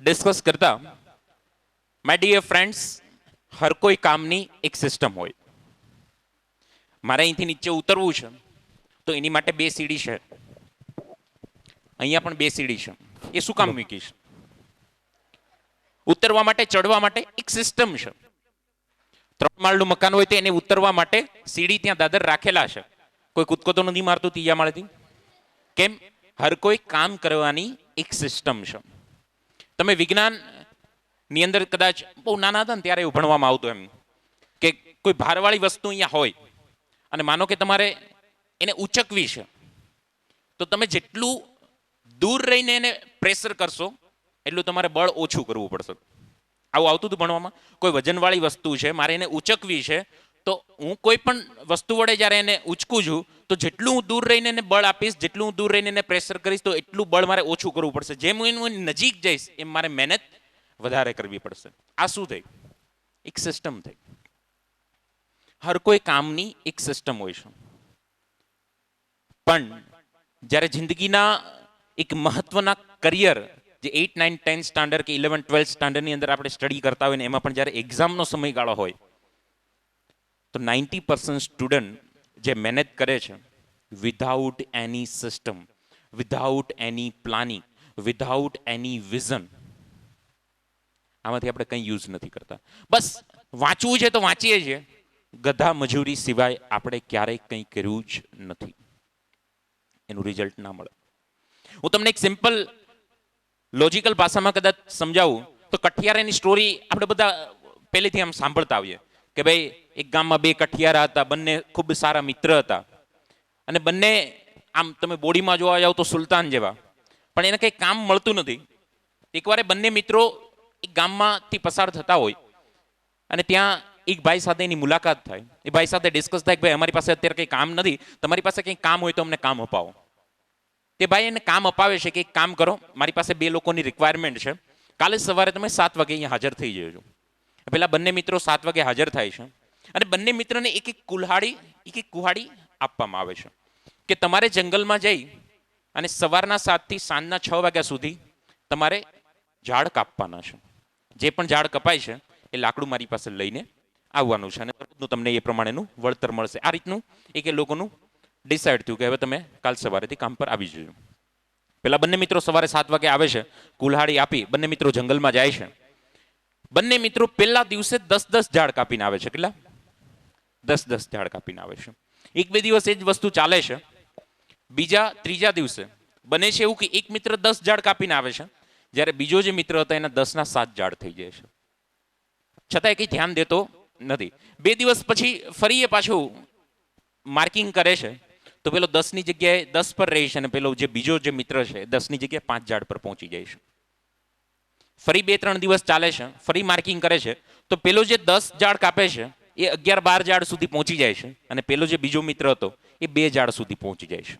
Discuss કરતા, my dear friends, હર કોઈ કામની એક સિસ્ટમ હોય. મારે અહીંથી નીચે ઉતરવું છે તો એની માટે 2 સીડી છે, અહીંયા પણ 2 સીડી છે. એ શું કામ મૂકીશ? ઉતરવા માટે, ચડવા માટે એક સિસ્ટમ છે. 3 માળનું મકાન હોય તો એને ઉતરવા માટે સીડી ત્યાં દાદર રાખેલા છે. કોઈ કૂદકો તો નથી મારતું ત્રીજા માળેથી? કેમ? હર કોઈ કામ કરવાની એક સિસ્ટમ છે. તમે વિજ્ઞાન ની અંદર કદાચ બહુ નાના હતા ને ત્યારે એવું ભણવામાં આવતું એમ કે કોઈ ભારવાળી વસ્તુ અહીંયા હોય અને માનો કે તમારે એને ઉચકવી છે, તો તમે જેટલું દૂર રહીને એને પ્રેશર કરશો એટલું તમારે બળ ઓછું કરવું પડશે. આવું આવતું હતું ભણવામાં. કોઈ વજનવાળી વસ્તુ છે, મારે એને ઉચકવી છે, તો હું કોઈ પણ વસ્તુ વડે જ્યારે એને ઉચકું છું તો જેટલું હું દૂર રહીને એને બળ આપીશ, જેટલું હું દૂર રહીને એને પ્રેશર કરીશ, તો એટલું બળ મારે ઓછું કરવું પડશે. જેમ હું નજીક જઈશ એમ મારે મહેનત વધારે કરવી પડશે. આ શું થઈ? એક સિસ્ટમ થઈ. હર કોઈ કામની એક સિસ્ટમ હોય છે. પણ જ્યારે જિંદગીના એક મહત્વના કરિયર, જે 8, 9, 10 સ્ટાન્ડર્ડ કે 11, 12 સ્ટાન્ડર્ડની અંદર આપણે સ્ટડી કરતા હોય ને એમાં પણ જ્યારે એક્ઝામનો સમયગાળો હોય તો 90% સ્ટુડન્ટ જે મહેનત કરે છે વિધાઉટ એની સિસ્ટમ, વિધાઉટ એની પ્લાનિંગ, વિધાઉટ એની વિઝન, આમાંથી આપણે કંઈ યુઝ નથી કરતા. બસ વાંચવું છે તો વાંચીએ છીએ, ગધા મજૂરી સિવાય આપણે ક્યારેય કંઈ કર્યું જ નથી. એનું રિઝલ્ટ ના મળે. હું તમને એક સિમ્પલ લોજિકલ ભાષામાં કદાચ સમજાવું તો કઠિયારાની સ્ટોરી આપણે બધા પહેલેથી આમ સાંભળતા આવીએ કે ભાઈ એક ગામમાં 2 કઠિયારા હતા, બંને ખૂબ સારા મિત્ર હતા અને બંને આમ તમે બોડીમાં જોવા જાવ તો સુલતાન જેવા, પણ એને કંઈ કામ મળતું નથી. એકવાર બંને મિત્રો એક ગામમાંથી પસાર થતા હોય અને ત્યાં એક ભાઈ સાથે એની મુલાકાત થાય. એ ભાઈ સાથે ડિસ્કસ થાય કે ભાઈ અમારી પાસે અત્યારે કંઈ કામ નથી, તમારી પાસે કંઈ કામ હોય તો અમને કામ અપાવો. તે ભાઈ એને કામ અપાવે છે કે એક કામ કરો, મારી પાસે 2 લોકોની રિક્વાયરમેન્ટ છે, કાલે સવારે તમે 7 વાગે અહીંયા હાજર થઈ જજો. પેલા બંને મિત્રો 7 વાગે હાજર થાય છે અને બંને મિત્રને એક કુહાડી આપવામાં આવે છે કે તમારે જંગલમાં જઈ અને સવારના 7 થી સાંજના 6 વાગ્યા સુધી તમારે ઝાડ કાપવાના છે. જે પણ ઝાડ કપાય છે એ લાકડું મારી પાસે લઈને આવવાનું છે અને તમને એ પ્રમાણેનું વળતર મળશે. આ રીતનું એક લોકોનું ડિસાઇડ થયું કે હવે તમે કાલ સવારેથી કામ પર આવી જજો. પેલા બંને મિત્રો સવારે 7 વાગે આવે છે, કુલ્હાડી આપી બંને મિત્રો જંગલમાં જાય છે. બંને મિત્રો પહેલા દિવસે 10-10 ઝાડ કાપીને આવે છે. કેટલા? 10-10 ઝાડ કાપીને આવે છે. 1-2 દિવસ એ જ વસ્તુ ચાલે છે. ત્રીજા દિવસે બને છે એવું કે એક મિત્ર 10 ઝાડ કાપીને આવે છે, જ્યારે બીજો જે મિત્ર હતો એના 10ના 7 ઝાડ થઈ જાય છે. છતાંય કંઈ ધ્યાન દેતો નથી. 2 દિવસ પછી ફરી એ પાછું માર્કિંગ કરે છે તો પેલો 10ની જગ્યાએ 10 પર રહે છે અને પેલો જે બીજો જે મિત્ર છે 10ની જગ્યાએ 5 ઝાડ પર પહોંચી જાય છે. ફરી 2-3 દિવસ ચાલે છે, ફરી માર્કિંગ કરે છે તો પેલો જે 10 ઝાડ કાપે છે એ 11-12 ઝાડ સુધી પહોંચી જાય છે અને પેલો જે બીજો મિત્ર હતો એ 2 ઝાડ સુધી પહોંચી જાય છે.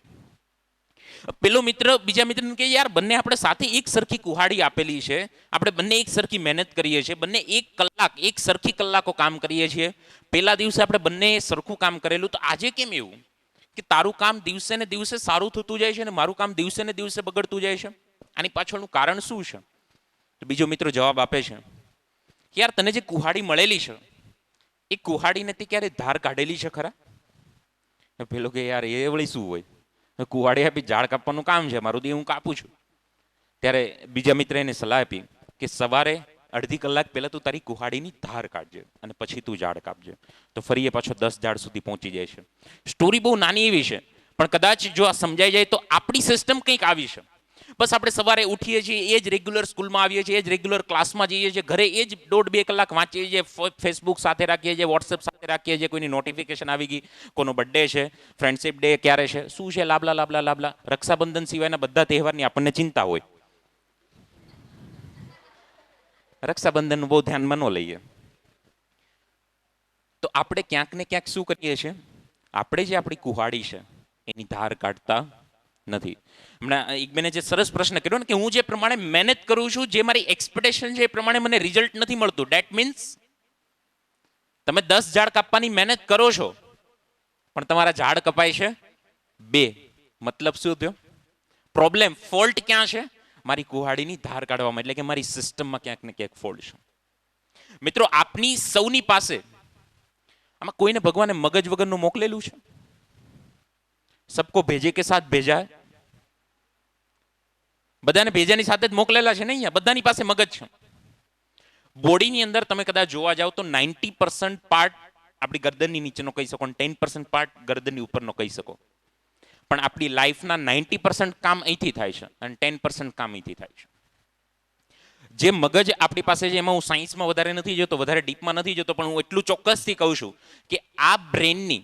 પેલો મિત્ર બીજા મિત્રને કહે, યાર બંને આપણે સાથે એક સરખી કુહાડી આપેલી છે, આપણે બંને એક સરખી મહેનત કરીએ છીએ, બંને એક સરખી કલાકો કામ કરીએ છીએ, પહેલા દિવસે આપણે બંને સરખું કામ કરેલું, તો આજે કેમ એવું કે તારું કામ દિવસે ને દિવસે સારું થતું જાય છે અને મારું કામ દિવસે ને દિવસે બગડતું જાય છે? આની પાછળનું કારણ શું છે? તો બીજો મિત્ર જવાબ આપે છે કે યાર તને જે કુહાડી મળેલી છે એ કુહાડીને તે ક્યારે ધાર કાઢેલી છે ખરા? પેલો કે યાર એ વળી શું હોય, કુહાડી આપી ઝાડ કાપવાનું કામ છે મારું, હું કાપું છું. ત્યારે બીજા મિત્ર એને સલાહ આપી કે સવારે અડધી કલાક પહેલા તું તારી કુહાડીની ધાર કાઢજે અને પછી તું ઝાડ કાપજે. તો ફરી એ પાછો 10 ઝાડ સુધી પહોંચી જાય છે. સ્ટોરી બહુ નાની એવી છે પણ કદાચ જો આ સમજાઈ જાય તો આપણી સિસ્ટમ કંઈક આવી છે. બસ આપણે સવારે ઉઠીએ છીએ, એ જ રેગ્યુલર સ્કૂલમાં આવીએ છીએ, એ જ રેગ્યુલર ક્લાસમાં જઈએ છીએ, ઘરે એ જ 1.5-2 કલાક વાંચીએ છીએ, ફેસબુક સાથે રાખીએ છીએ, વોટ્સએપ સાથે રાખીએ છીએ, કોઈની નોટિફિકેશન આવી ગઈ, કોનો બર્થડે છે, ફ્રેન્ડશિપ ડે ક્યારે છે, શું છે, લાબલા. રક્ષાબંધન સિવાયના બધા તહેવારની આપણને ચિંતા હોય. રક્ષાબંધનનું બહુ ધ્યાનમાં ન લઈએ. તો આપણે ક્યાંક ને ક્યાંક શું કરીએ છીએ, આપણે જે આપણી કુહાડી છે એની ધાર કાઢતા નથી. હમણાં એક બેને જે સરસ પ્રશ્ન કર્યો ને કે હું જે પ્રમાણે મહેનત કરું છું, જે મારી એક્સપેક્ટેશન છે એ પ્રમાણે મને રિઝલ્ટ નથી મળતું. ડેટ મીન્સ તમે 10 ઝાડ કાપવાની મહેનત કરો છો પણ તમારા ઝાડ કપાય છે 2. મતલબ શું થયો? પ્રોબ્લેમ, ફોલ્ટ ક્યાં છે? મારી કુહાડીની ધાર કાઢવામાં, એટલે કે મારી સિસ્ટમમાં ક્યાંક ને ક્યાંક ફોલ્ટ છે. મિત્રો, આપની સૌની પાસે આમાં કોઈને ભગવાને મગજ વગરનું મોકલેલું છે? સબકો ભેજે કે સાથ ભેજા હે. બધાને ભેજાની સાથે જ મોકલેલા છે ને. અહીંયા બધાની પાસે મગજ છે. બોડીની અંદર તમે કદાચ જોવા જાવ તો 90% પાર્ટ આપણી ગરદનની નીચેનો કહી શકો, 10% પાર્ટ ગરદનની ઉપરનો કહી શકો. પણ આપણી લાઈફના 90% કામ અહીંથી થાય છે અને 10% કામ અહીંથી થાય છે. જે મગજ આપણી પાસે છે, એમાં હું સાયન્સમાં વધારે નથી જતો, વધારે ડીપમાં નથી જતો, પણ હું એટલું ચોક્કસથી કહું છું કે આ બ્રેનની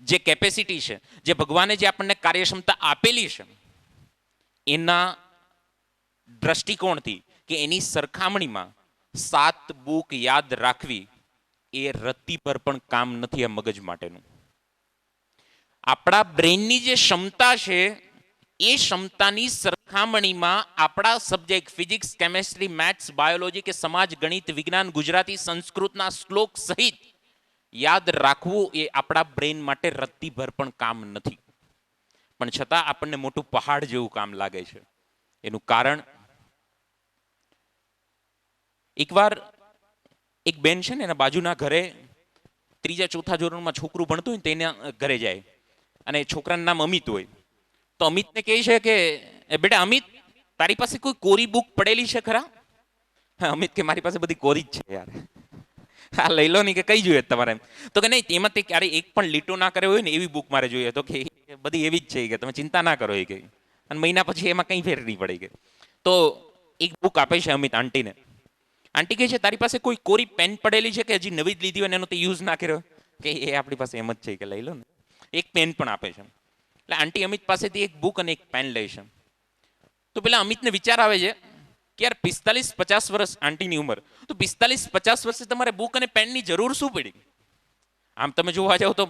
જે કેપેસિટી છે, જે ભગવાને જે આપણને કાર્યક્ષમતા આપેલી છે, એના દ્રષ્ટિકોણથી કે એની સરખામણીમાં 7 બુક યાદ રાખવી એ રત્તીભર પણ કામ નથી આ મગજ માટેનું. આપણા બ્રેનની જે ક્ષમતા છે એ ક્ષમતાની સરખામણીમાં આપણા subject physics, chemistry, maths, biology કે સમાજ, ગણિત, વિજ્ઞાન, ગુજરાતી, સંસ્કૃતના શ્લોક સહિત યાદ રાખવું એ આપણા બ્રેન માટે રત્તીભર પણ કામ નથી. પણ છતાં આપણને મોટું પહાડ જેવું કામ લાગે છે. એનું કારણ, એકવાર એક બેન છે ને, એના બાજુના ઘરે 3જા 4થા ધોરણમાં છોકરું ભણતું હોય ને, તેના ઘરે જાય અને છોકરાનું નામ અમિત હોય. તો અમિતને કહે છે કે બેટા અમિત, તારી પાસે કોઈ કોરી બુક પડેલી છે ખરા? હા, અમિત કે મારી પાસે બધી કોરી જ છે યાર. હા, લઈ લો નહીં કે કઈ જોઈએ તમારે? તો કે નહીં, તેમાં તે ક્યારે એક પણ લીટો ના કર્યો હોય ને એવી બુક મારે જોઈએ. તો કે બધી એવી જ છે કે તમે ચિંતા ના કરો એ કે. અને મહિના પછી એમાં કંઈ ફેર નહીં પડે કે. તો એક બુક આપે છે અમિત આંટીને. આંટી કહે છે તારી પાસે કોઈ કોરી પેન પડેલી છે કે હજી નવી જ લીધી હોય ને એનો તે યુઝ ના કર્યો? કે એ આપણી પાસે એમ જ છે કે લઈ લો ને. એક પેન પણ આપે છે. એટલે આંટી અમિત પાસેથી એક બુક અને એક પેન લે છે. તો પેલા અમિતને વિચાર આવે છે કે યાર 45-50 વર્ષ આંટીની ઉંમર, તો 45-50 વર્ષે તમારે બુક અને પેનની જરૂર શું પડી? આમ તમે જોવા જાવ તો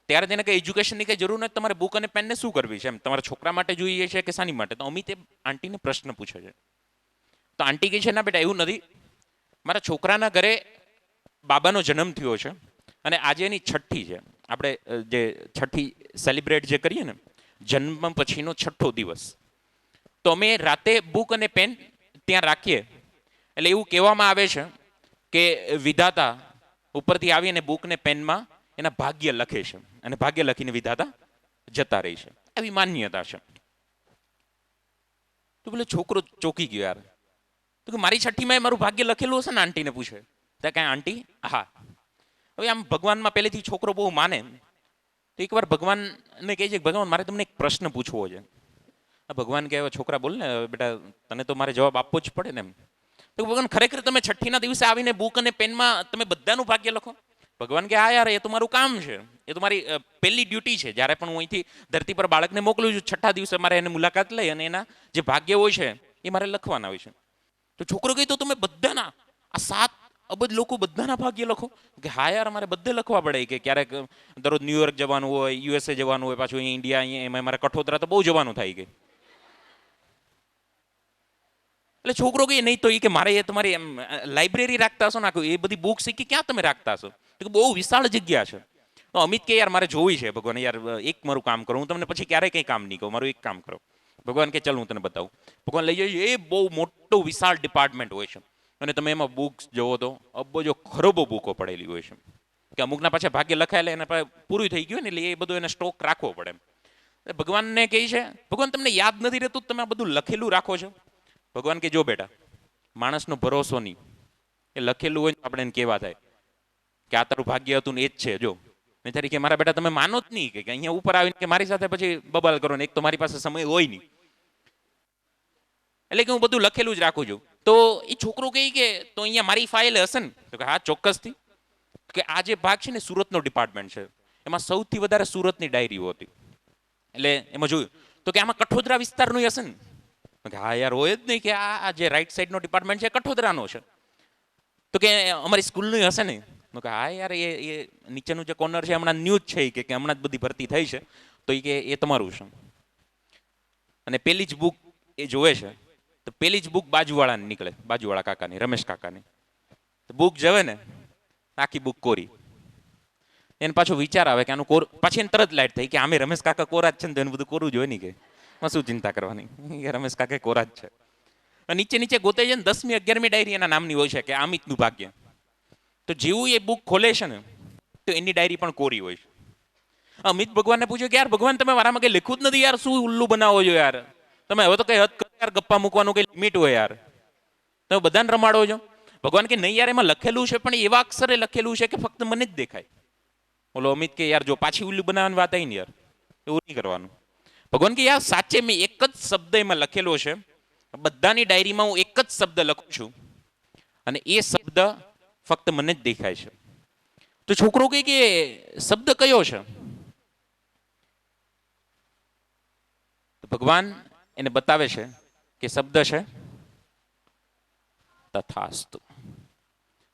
ત્યારે તેને કંઈ એજ્યુકેશનની કંઈ જરૂર નથી, તમારે બુક અને પેનને શું કરવી છે? એમ તમારા છોકરા માટે જોઈએ છે કે શાની માટે? તો અમિતે આંટીને પ્રશ્ન પૂછે છે. તો આંટી કહે છે ના બેટા, એવું નથી. મારા છોકરાના ઘરે બાબાનો જન્મ થયો છે અને આજે એની છઠ્ઠી છે. આપણે જે છઠ્ઠી સેલિબ્રેટ જે કરીએ ને, જન્મ પછીનો 6થો દિવસ. તો અમે રાતે બુક અને પેન ત્યાં રાખીએ. એટલે એવું કહેવામાં આવે છે કે વિધાતા ઉપરથી આવીને બુક ને પેનમાં એના ભાગ્ય લખે છે અને ભાગ્ય લખીને વિધાતા જતા રહે છે. આવી માન્યતા છે. તો પેલો છોકરો ચોંકી ગયો યાર. તો કે મારી છઠ્ઠીમાં મારું ભાગ્ય લખેલું હશે ને? આંટીને પૂછે. તો કાંઈ આંટી હા. હવે આમ ભગવાનમાં પહેલેથી છોકરો બહુ માને. તો એકવાર ભગવાનને કહે છે કે ભગવાન, મારે તમને એક પ્રશ્ન પૂછવો છે. ભગવાન કહે છોકરા બોલ ને બેટા, તને તો મારે જવાબ આપવો જ પડે ને એમ. તો ભગવાન, ખરેખર તમે છઠ્ઠીના દિવસે આવીને બુક અને પેનમાં તમે બધાનું ભાગ્ય લખો? ભગવાન કે હા યાર, એ તો મારું કામ છે, એ તો મારી પહેલી ડ્યુટી છે. જ્યારે પણ હું અહીંથી ધરતી પર બાળકને મોકલું છું, 6થા દિવસે મારે એને મુલાકાત લઈ અને એના જે ભાગ્ય હોય છે એ મારે લખવાના હોય છે. તો છોકરો કહે તો તમે બધાના, આ 7 અબજ લોકો બધાના ભાગ્ય લખો? કે હા યાર, મારે બધે લખવા પડે. કે ક્યારેક દરરોજ ન્યુયોર્ક જવાનું હોય, યુએસએ જવાનું હોય, પાછું અહીંયા ઇન્ડિયા, અહીંયા એમાં મારે કઠોતરા તો બહુ જવાનું થાય કે. એટલે છોકરો કહે નહીં, તો એ કે મારે એ તમારી એમ લાઇબ્રેરી રાખતા હશો ને, એ બધી બુક શીખી ક્યાં તમે રાખતા હશો? તો બહુ વિશાળ જગ્યા છે. તો અમિત કે યાર મારે જોવી છે ભગવાન, યાર એક મારું કામ કરો, હું તમને પછી ક્યારેય કંઈ કામ નહીં કહું, મારું એક કામ કરો. ભગવાન કે ચાલ હું તને બતાવું. ભગવાન લઈ જાય. એ બહુ મોટો વિશાળ ડિપાર્ટમેન્ટ હોય છે અને તમે એમાં બુક્સ જોવો તો અબજો ખરબો બુકો પડેલી હોય છે. કે અમુકના પાછા ભાગ્ય લખાયેલા એના પૂરું થઈ ગયું ને, એટલે એ બધું એને સ્ટોક રાખવો પડે. ભગવાનને કહે છે ભગવાન, તમને યાદ નથી રહેતું, તમે આ બધું લખેલું રાખો છો? ભગવાન કે જો બેટા, માણસનો ભરોસો નહીં. એ લખેલું હોય ને આપણે એને કહેવા થાય કે આ તારું ભાગ્ય હતું ને એ જ છે જો. મેં તરીકે મારા બેટા તમે માનો જ નહીં કે અહીંયા ઉપર આવીને કે મારી સાથે પછી બબાલ કરો ને. એક તો મારી પાસે સમય હોય નહીં, એટલે કે હું બધું લખેલું જ રાખું છું. તો એ છોકરો કહે કે તો અહીંયા મારી ફાઇલ હશે ને? તો કે હા ચોક્કસથી. કે આ જે ભાગ છે ને સુરતનો ડિપાર્ટમેન્ટ છે, એમાં સૌથી વધારે સુરતની ડાયરીઓ હતી. એટલે એમાં જોયું તો કે આમાં કઠોદરા વિસ્તારનું હશે ને? હા યાર, હોય જ નહીં કે આ જે રાઈટ સાઈડનો ડિપાર્ટમેન્ટ છે કઠોદરાનો છે. તો કે અમારી સ્કૂલનું હશે ને? કે હા યાર, એ નીચેનું જે કોર્નર છે હમણાં ન્યૂઝ છે કે હમણાં જ બધી ભરતી થઈ છે, તો એ કે એ તમારું છે. અને પેલી જ બુક એ જોવે છે તો પેલી જ બુક બાજુવાળાને નીકળે, બાજુવાળા કાકાની, રમેશ કાકાની. તો બુક જવે ને, આખી બુક કોરી. એને પાછો વિચાર આવે કે આનું કોર, પાછી એને તરત લાઈટ થઈ કે આમે રમેશ કાકા કોરા જ છે ને, તો એનું બધું કોરું જ હોય નહીં કે શું ચિંતા કરવાની, રમેશ કાકા કોરા જ છે. નીચે નીચે ગોતે છે ને 10મી 11મી ડાયરી એના નામની હોય છે કે અમિતનું ભાગ્ય. તો જેવું એ બુક ખોલે છે ને તો એની ડાયરી પણ કોરી હોય છે. અમિત ભગવાનને પૂછ્યું કે યાર ભગવાન તમે મારામાં કઈ લખ્યું જ નથી યાર, શું ઉલ્લુ બનાવો છો યાર, તમે હવે તો કઈ હદ કરો યાર, ગપ્પા મૂકવાનું કઈ લિમિટ હોય યાર, તમે બધાને રમાડો છો. ભગવાન કે નહીં યાર, એમાં લખેલું છે પણ એવા અક્ષરે લખેલું છે કે ફક્ત મને જ દેખાય. બોલો અમિત કે યાર જો પાછી ઉલ્લુ બનાવવાની વાત આવી ને યાર, એવું નહીં કરવાનું. ભગવાન કે યાર સાચે મેં એક જ શબ્દ એમાં લખેલો છે, બધાની ડાયરીમાં હું એક જ શબ્દ લખું છું અને એ શબ્દ ફક્ત મને જ દેખાય છે. તો છોકરો કહે કે શબ્દ કયો છે? ભગવાન એને બતાવે છે કે શબ્દ છે તથાસ્તુ.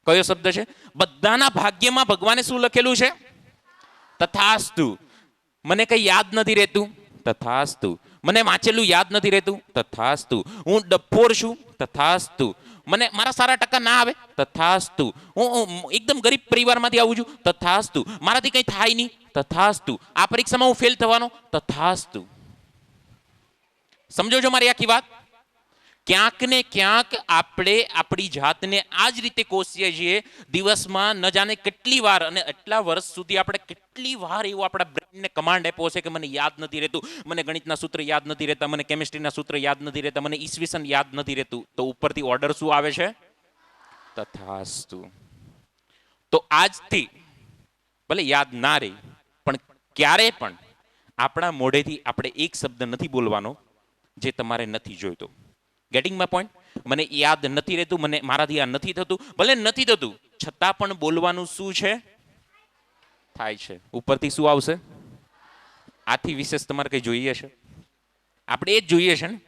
કયો શબ્દ છે? બધાના ભાગ્યમાં ભગવાને શું લખેલું છે? તથાસ્તુ. મને કઈ યાદ નથી રહેતું, તથાસ્તુ. મને વાંચેલું યાદ નથી રહેતું, તથાસ્તુ. હું ડફોર છું, તથાસ્તુ. મને મારા સારા ટકા ના આવે, તથાસ્તુ. હું એકદમ ગરીબ પરિવારમાંથી આવું છું, તથાસ્તુ. મારાથી કઈ થાય નહીં, તથાસ્તુ. આ પરીક્ષામાં હું ફેલ થવાનો, તથાસ્તુ. સમજો છો મારી આખી વાત? ક્યાંક ને ક્યાંક આપણે આપણી જાતને આ જ રીતે કોસીએ છીએ. દિવસમાં ન જાણે કેટલી વાર, અને એટલા વર્ષ સુધી આપણે કેટલી વાર એવો આપણા બ્રેનને કમાન્ડ આપ્યો છે કે મને યાદ નથી રહેતું, મને ગણિતના સૂત્ર યાદ નથી રહેતા, મને કેમિસ્ટ્રીના સૂત્ર યાદ નથી રહેતા, મને ઈસવીસન યાદ નથી રહેતું. તો ઉપરથી ઓર્ડર શું આવે છે? તથાસ્તુ. તો આજથી ભલે યાદ ના રહી, પણ ક્યારે પણ આપણા મોઢેથી આપણે એક શબ્દ નથી બોલવાનો જે તમારે નથી જોઈતો. Gating my point? મને યાદ નથી રહેતું, મને મારાથી આ નથી થતું, ભલે નથી થતું છતાં પણ બોલવાનું શું છે? થાય છે. ઉપરથી શું આવશે? આથી વિશેષ તમારે કઈ જોઈએ છે? આપણે એ જ જોઈએ છે ને.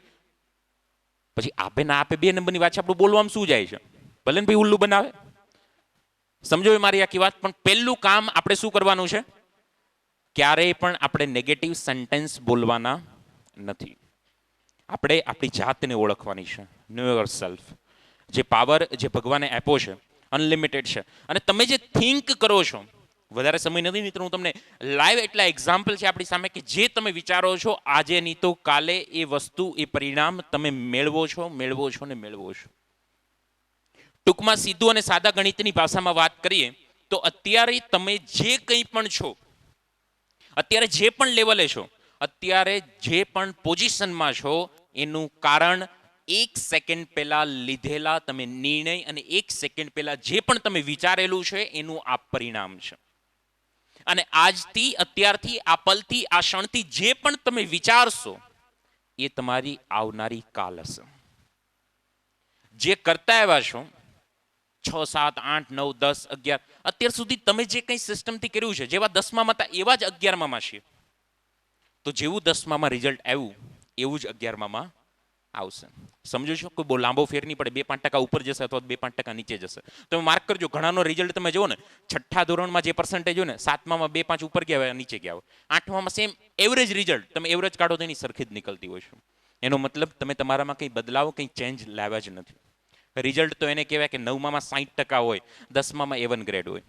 પછી આપે ના આપે બે નંબરની વાત છે, આપણું બોલવામાં શું જાય છે? ભલે ને ભાઈ ઉલ્લુ બનાવે. સમજો મારી આખી વાત. પણ પહેલું કામ આપણે શું કરવાનું છે? ક્યારેય પણ આપણે નેગેટિવ સેન્ટેન્સ બોલવાના નથી. આપણે આપણી જાતને ઓળખવાની છે. Know your self. જે પાવર જે ભગવાને આપ્યો છે અનલિમિટેડ છે. અને તમે જે થિંક કરો છો, વધારે સમય નથી મિત્રો, હું તમને લાઈવ એટલા એક્ઝામ્પલ છે આપણી સામે કે જે તમે વિચારો છો આજે નહીં તો કાલે એ વસ્તુ, એ પરિણામ તમે મેળવો છો, મેળવો છો ને મેળવો છો. ટૂંકમાં સીધું અને સાદા ગણિતની ભાષામાં વાત કરીએ તો અત્યારે તમે જે કંઈ પણ છો, અત્યારે જે પણ લેવલે છો, અત્યારે જે પણ પોઝિશનમાં છો, એનું કારણ એક સેકન્ડ પહેલા લીધેલા તમે નિર્ણય અને એક સેકન્ડ પહેલા જે પણ તમે વિચારેલું છે એનું આ પરિણામ છે. અને આજથી, અત્યારથી, આ પલથી, આ ક્ષણથી જે પણ તમે વિચારશો એ તમારી આવનારી કાલ હશે. જે કરતા આવ્યા છો 6, 7, 8, 9, 10, 11 અત્યાર સુધી તમે જે કંઈ સિસ્ટમથી કર્યું છે, જેવા 10મામાં હતા એવા જ 11મામાં છે. તો જેવું 10મામાં રિઝલ્ટ આવ્યું એવું જ 11મામાં આવશે. સમજો છો? કોઈ બહુ લાંબો ફેર નહીં પડે. 2-5% ઉપર જશે અથવા 2-5% નીચે જશે. તમે માર્ક કરજો, ઘણાનો રિઝલ્ટ તમે જુઓ ને, 6ઠ્ઠા ધોરણમાં જે પર્સન્ટેજ હોય ને, 7મામાં 2-5 ઉપર ગયા હોય, નીચે ગયા હોય, 8મામાં સેમ એવરેજ રિઝલ્ટ, તમે એવરેજ કાઢો તો એની સરખી જ નીકળતી હોય છે. એનો મતલબ તમે તમારામાં કંઈ બદલાવ, કંઈ ચેન્જ લાવ્યા જ નથી. રિઝલ્ટ તો એને કહેવાય કે 9મામાં 60% હોય, 10મામાં A1 ગ્રેડ હોય,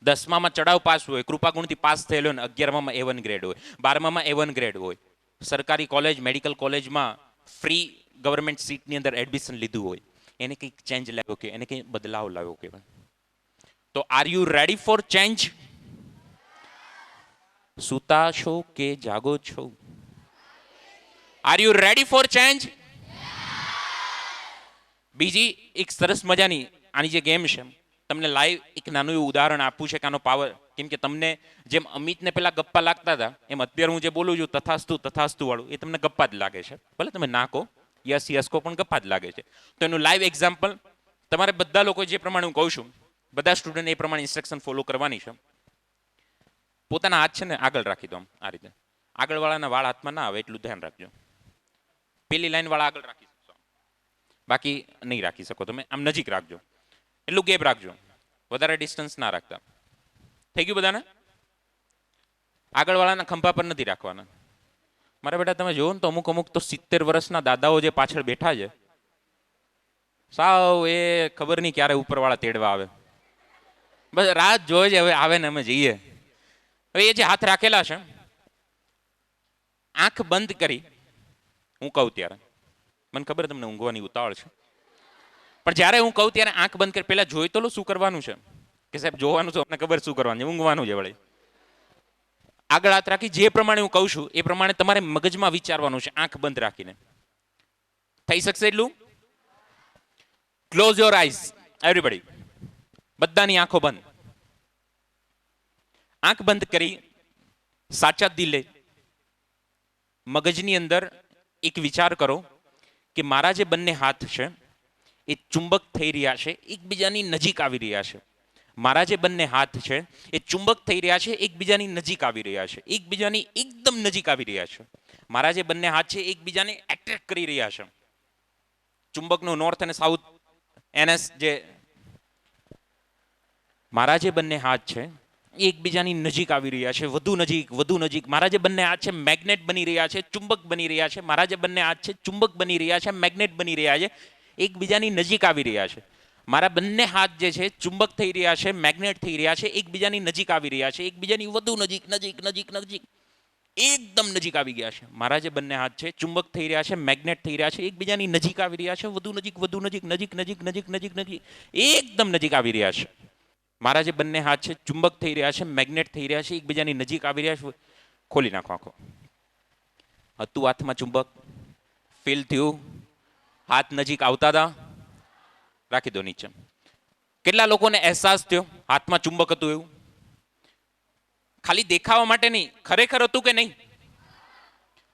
10મામાં ચડાવ પાસ હોય, કૃપાગુણથી પાસ થયેલો ને 11મામાં A1 ગ્રેડ હોય, 12મામાં A1 ગ્રેડ હોય, સરકારી કોલેજ, મેડિકલ કોલેજમાં ફ્રી ગવર્મેન્ટ સીટની અંદર એડમિશન લીધું હોય, એને કંઈક ચેન્જ લાવ્યો કે એને કંઈ બદલાવ લાવ્યો કહેવાય. તો are you ready for change? સૂતા છો કે જાગો છો? Are you ready for change? બીજી એક સરસ મજાની આની જે ગેમ છે, તમને લાઈવ એક નાનું એવું ઉદાહરણ આપવું છે કે આનો પાવર, કેમ કે તમને જેમ અમિતને પેલા ગપ્પા લાગતા હતા એમ અત્યારે હું જે બોલું છું તથાસ્તુ તથાસ્તુ વાળું, એ તમને ગપ્પા જ લાગે છે. ભલે તમે ના કહો, યસ યસ કહો, પણ ગપ્પા જ લાગે છે. તો એનું લાઈવ એક્ઝામ્પલ તમારે બધા લોકો જે પ્રમાણે હું કહું છું, બધા સ્ટુડન્ટ એ પ્રમાણે ઇન્સ્ટ્રક્શન ફોલો કરવાની છે. પોતાના હાથ છે ને આગળ રાખી દો, આ રીતે. આગળવાળાના વાળ હાથમાં ના આવે એટલું ધ્યાન રાખજો. પેલી લાઈન વાળા આગળ રાખી શકશો, બાકી નહીં રાખી શકો. તમે આમ નજીક રાખજો, એટલું ગેપ રાખજો, વધારે ડિસ્ટન્સ ના રાખતા. થઈ ગયું બધાને? આગળવાળાના ખંભા પર નથી રાખવાના. મારા બેટા તમે જોવો ને તો અમુક અમુક તો 70 વર્ષના દાદાઓ જે પાછળ બેઠા છે, સાવ એ ખબર નહીં ક્યારે ઉપરવાળા તેડવા આવે. બસ રાત જોઈ છે, હવે આવે ને અમે જઈએ. હવે એ જે હાથ રાખેલા છે, આંખ બંધ કરી હું કહું ત્યારે મને ખબર તમને ઊંઘવાની ઉતાવળ છે, પણ જ્યારે હું કહું ત્યારે આંખ બંધ કરી પહેલા જોઈ તો લો શું કરવાનું છે. કે સાહેબ જોવાનું છે, અમને ખબર શું કરવાનું છે, ઊંઘવાનું છે વળી. આગળ હાથ રાખી જે પ્રમાણે હું કહું છું એ પ્રમાણે તમારે મગજમાં વિચારવાનું છે, આંખ બંધ રાખીને. થઈ શકશે એટલું? Close your eyes everybody. બધાની આંખો બંધ. આંખ બંધ કરી સાચા દિલે મગજની અંદર એક વિચાર કરો કે મારા જે બંને હાથ છે એ ચુંબક થઈ રહ્યા છે, એકબીજાની નજીક આવી રહ્યા છે. મારા જે બંને હાથ છે એ ચુંબક થઈ રહ્યા છે, એકબીજાની નજીક આવી રહ્યા છે, એકબીજાની એકદમ નજીક આવી રહ્યા છે. મારા જે બંને હાથ છે એકબીજાને એટ્રેક્ટ કરી રહ્યા છે. ચુંબકનું નોર્થ અને સાઉથ એનએસ જે મારા જે બંને હાથ છે એ એકબીજાની નજીક આવી રહ્યા છે, વધુ નજીક વધુ નજીક. મારા જે બંને હાથ છે મેગ્નેટ બની રહ્યા છે, ચુંબક બની રહ્યા છે. મારા જે બંને હાથ છે ચુંબક બની રહ્યા છે, મેગ્નેટ બની રહ્યા છે, એકબીજાની નજીક આવી રહ્યા છે. મારા બંને હાથ જે છે ચુંબક થઈ રહ્યા છે, મેગ્નેટ થઈ રહ્યા છે, એકબીજાની નજીક આવી રહ્યા છે, એકબીજાની વધુ નજીક નજીક નજીક નજીક એકદમ નજીક આવી ગયા છે. મારા જે બંને હાથ છે ચુંબક થઈ રહ્યા છે, મેગ્નેટ થઈ રહ્યા છે, એકબીજાની નજીક આવી રહ્યા છે, વધુ નજીક વધુ નજીક નજીક નજીક નજીક નજીક નજીક એકદમ નજીક આવી રહ્યા છે. મારા જે બંને હાથ છે ચુંબક થઈ રહ્યા છે, મેગ્નેટ થઈ રહ્યા છે, એકબીજાની નજીક આવી રહ્યા છે. ખોલી નાખો આંખો. હતું હાથમાં ચુંબક, ફીલ થયું, હાથ નજીક આવતા હતા, રાખી દો નીચે. કેટલા લોકોને અહેસાસ થયો હાથમાં ચુંબક હતું એવું? ખાલી દેખાવા માટે નહીં, ખરેખર હતું કે નહીં?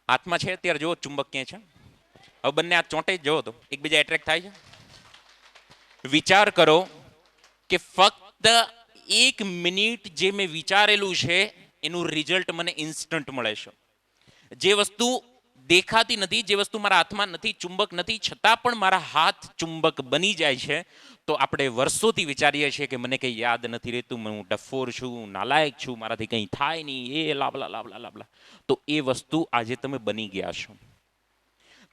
હાથમાં છે અત્યારે જુઓ ચુંબક ક્યાં છે. હવે બંને હાથ ચોંટે જવો તો એકબીજા એટ્રેક્ટ થાય છે. વિચાર કરો કે ફક્ત 1 મિનિટ જે મેં વિચારેલું છે એનું રિઝલ્ટ મને ઇન્સ્ટન્ટ મળે છે. જે વસ્તુ દેખાતી નથી, જે વસ્તુ મારા હાથમાં નથી, ચુંબક નથી, છતાં પણ મારા હાથ ચુંબક બની જાય છે. તો આપણે વર્ષોથી વિચારીએ છીએ કે મને કંઈ યાદ નથી રહેતું, હું ડફોર છું, નાલાયક છું, મારાથી કંઈ થાય નહીં, એ લાબલા લાબલા લાબલા. તો એ વસ્તુ આજે તમે બની ગયા છો.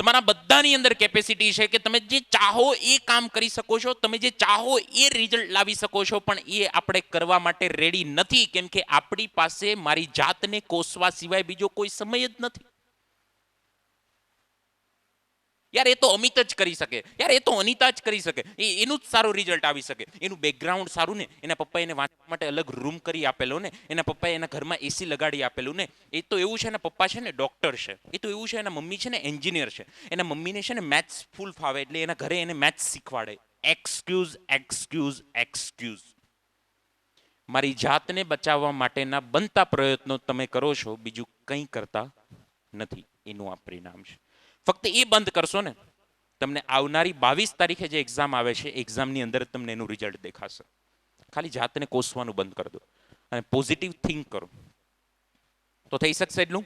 તમારા બધાની અંદર કેપેસિટી છે કે તમે જે ચાહો એ કામ કરી શકો છો, તમે જે ચાહો એ રિઝલ્ટ લાવી શકો છો, પણ એ આપણે કરવા માટે રેડી નથી, કેમ કે આપણી પાસે મારી જાતને કોસવા સિવાય બીજો કોઈ સમય જ નથી. યાર એ તો અમિત જ કરી શકે, યાર એ તો અનિતા જ કરી શકે, એનું જ સારું રિઝલ્ટ આવી શકે. એનું બેકગ્રાઉન્ડ સારું ને, એના પપ્પાએ એને વાંચવા માટે અલગ રૂમ કરી આપેલો ને, એના પપ્પાએ એના ઘરમાં એસી લગાડી આપેલું ને. એ તો એવું છે એના પપ્પા છે ને ડોક્ટર છે, એ તો એવું છે એના મમ્મી છે ને એન્જિનિયર છે, એના મમ્મીને છે ને મેથ્સ ફૂલ ફાવે એટલે એના ઘરે એને મેથ્સ શીખવાડે. Excuse excuse excuse. મારી જાતને બચાવવા માટેના બનતા પ્રયત્નો તમે કરો છો, બીજું કંઈ કરતા નથી. એનું આ પરિણામ છે. ફક્ત એ બંધ કરશો ને, તમને આવનારી 22 તારીખે જે એક્ઝામ આવે છે એક્ઝામની અંદર તમને એનું રિઝલ્ટ દેખાશે. ખાલી જાતને કોસવાનું બંધ કરી દો અને પોઝિટિવ થિંક કરો તો થઈ શકશે એટલું.